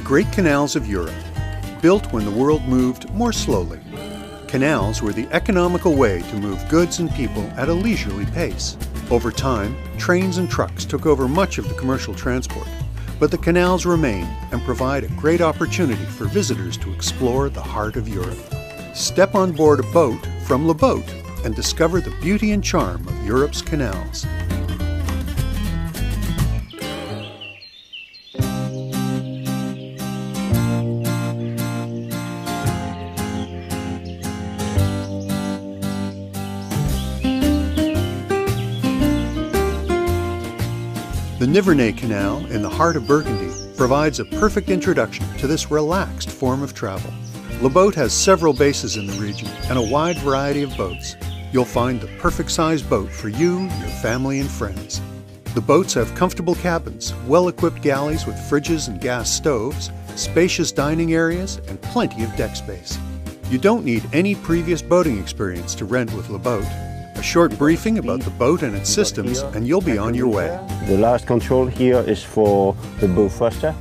great canals of Europe, built when the world moved more slowly. Canals were the economical way to move goods and people at a leisurely pace. Over time, trains and trucks took over much of the commercial transport, but the canals remain and provide a great opportunity for visitors to explore the heart of Europe. Step on board a boat from Le Boat and discover the beauty and charm of Europe's canals. The Nivernais Canal in the heart of Burgundy provides a perfect introduction to this relaxed form of travel. Le Boat has several bases in the region and a wide variety of boats. You'll find the perfect sized boat for you, your family, and friends. The boats have comfortable cabins, well-equipped galleys with fridges and gas stoves, spacious dining areas, and plenty of deck space. You don't need any previous boating experience to rent with Le Boat. A short briefing about the boat and its systems, and you'll be on your way. The last control here is for the bow thruster.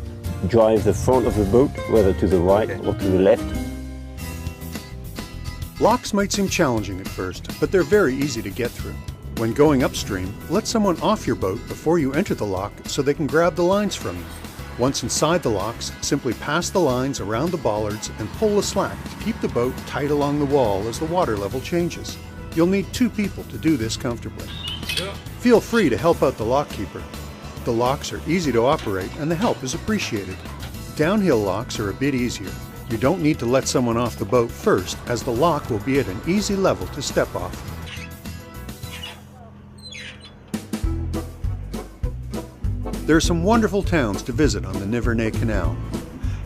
Drive the front of the boat, whether to the right or to the left. Locks might seem challenging at first, but they're very easy to get through. When going upstream, let someone off your boat before you enter the lock so they can grab the lines from you. Once inside the locks, simply pass the lines around the bollards and pull the slack to keep the boat tight along the wall as the water level changes. You'll need 2 people to do this comfortably. Feel free to help out the lock keeper. The locks are easy to operate and the help is appreciated. Downhill locks are a bit easier. You don't need to let someone off the boat first, as the lock will be at an easy level to step off. There are some wonderful towns to visit on the Nivernais Canal.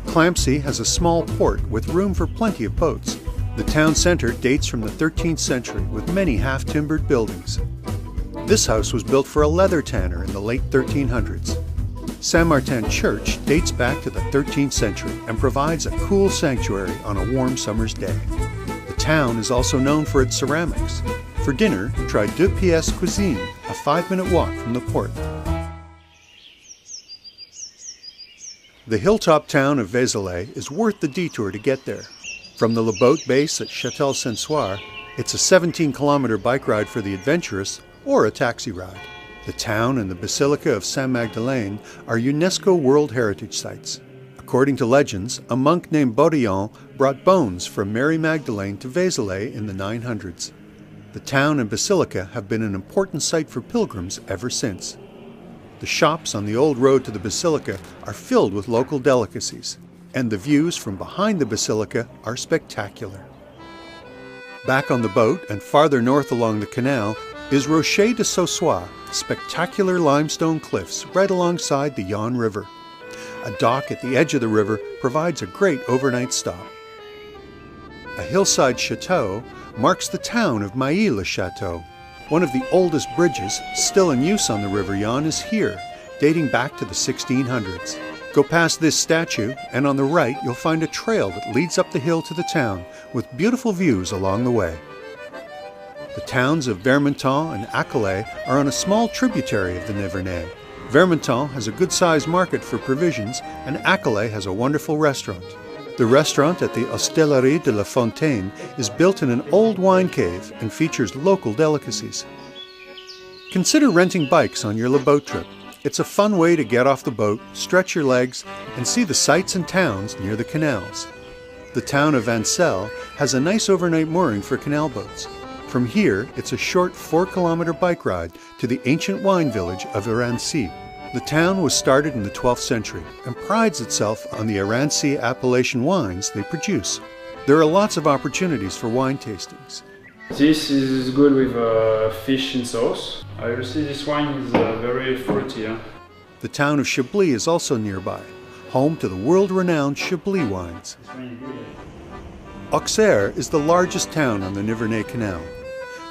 Clampsy has a small port with room for plenty of boats. The town centre dates from the 13th century with many half-timbered buildings. This house was built for a leather tanner in the late 1300s. Saint-Martin Church dates back to the 13th century and provides a cool sanctuary on a warm summer's day. The town is also known for its ceramics. For dinner, try Deux Pièces Cuisine, a 5-minute walk from the port. The hilltop town of Vézelay is worth the detour to get there. From the Le Boat base at Châtel-Saint-Soir, it's a 17-kilometer bike ride for the adventurous or a taxi ride. The town and the Basilica of Saint-Magdalene are UNESCO World Heritage Sites. According to legends, a monk named Baudillon brought bones from Mary Magdalene to Vézelay in the 900s. The town and basilica have been an important site for pilgrims ever since. The shops on the old road to the basilica are filled with local delicacies, and the views from behind the basilica are spectacular. Back on the boat and farther north along the canal is Rocher de Saussois, spectacular limestone cliffs right alongside the Yonne River. A dock at the edge of the river provides a great overnight stop. A hillside chateau marks the town of Mailly-le-Château. One of the oldest bridges still in use on the River Yonne is here, dating back to the 1600s. Go past this statue, and on the right you'll find a trail that leads up the hill to the town, with beautiful views along the way. The towns of Vermenton and Accolay are on a small tributary of the Nivernais. Vermenton has a good-sized market for provisions, and Accolay has a wonderful restaurant. The restaurant at the Hostellerie de la Fontaine is built in an old wine cave and features local delicacies. Consider renting bikes on your Le Boat trip. It's a fun way to get off the boat, stretch your legs, and see the sights and towns near the canals. The town of Vancelles has a nice overnight mooring for canal boats. From here, it's a short 4-kilometer bike ride to the ancient wine village of Arancy. The town was started in the 12th century and prides itself on the Arancy appellation wines they produce. There are lots of opportunities for wine tastings. This is good with fish in sauce. You see this wine is very fruity. The town of Chablis is also nearby, home to the world-renowned Chablis wines. Auxerre is the largest town on the Nivernais Canal.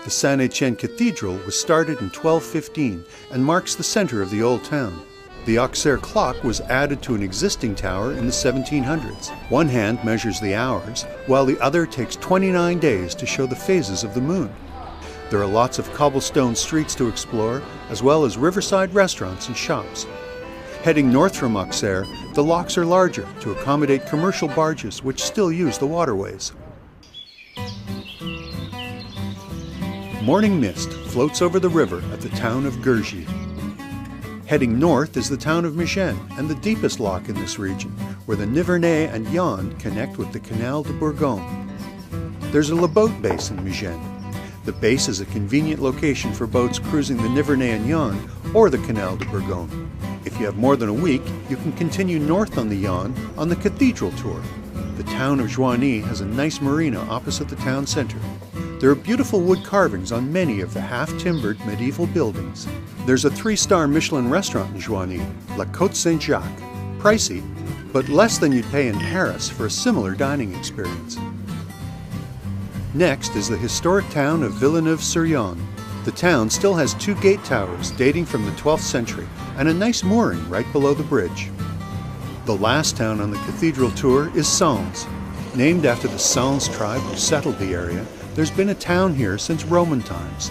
The Saint-Étienne Cathedral was started in 1215 and marks the center of the old town. The Auxerre clock was added to an existing tower in the 1700s. One hand measures the hours, while the other takes 29 days to show the phases of the moon. There are lots of cobblestone streets to explore, as well as riverside restaurants and shops. Heading north from Auxerre, the locks are larger to accommodate commercial barges which still use the waterways. Morning mist floats over the river at the town of Gergy. Heading north is the town of Megène and the deepest lock in this region, where the Nivernais and Yonne connect with the Canal de Bourgogne. There's a leboat base in Megène. The base is a convenient location for boats cruising the Nivernais and Yonne or the Canal de Bourgogne. If you have more than a week, you can continue north on the Yonne on the Cathedral Tour. The town of Joigny has a nice marina opposite the town center. There are beautiful wood carvings on many of the half-timbered medieval buildings. There's a 3-star Michelin restaurant in Joigny, La Côte Saint-Jacques. Pricey, but less than you'd pay in Paris for a similar dining experience. Next is the historic town of Villeneuve-sur-Yonne. The town still has 2 gate towers dating from the 12th century and a nice mooring right below the bridge. The last town on the cathedral tour is Sens. Named after the Sens tribe who settled the area, there's been a town here since Roman times.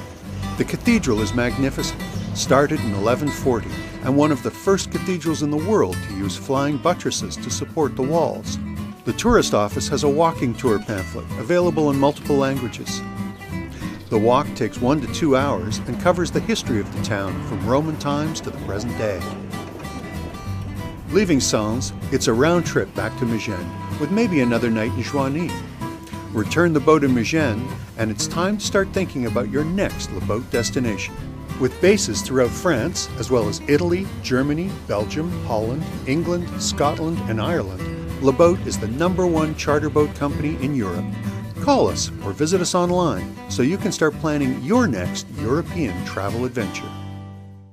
The cathedral is magnificent, started in 1140, and one of the first cathedrals in the world to use flying buttresses to support the walls. The tourist office has a walking tour pamphlet available in multiple languages. The walk takes 1 to 2 hours and covers the history of the town from Roman times to the present day. Leaving Sens, it's a round trip back to Megène, with maybe another night in Joigny. Return the boat in Megène, and it's time to start thinking about your next leboat destination. With bases throughout France, as well as Italy, Germany, Belgium, Holland, England, Scotland, and Ireland, Leboat is the #1 charter boat company in Europe. Call us or visit us online so you can start planning your next European travel adventure.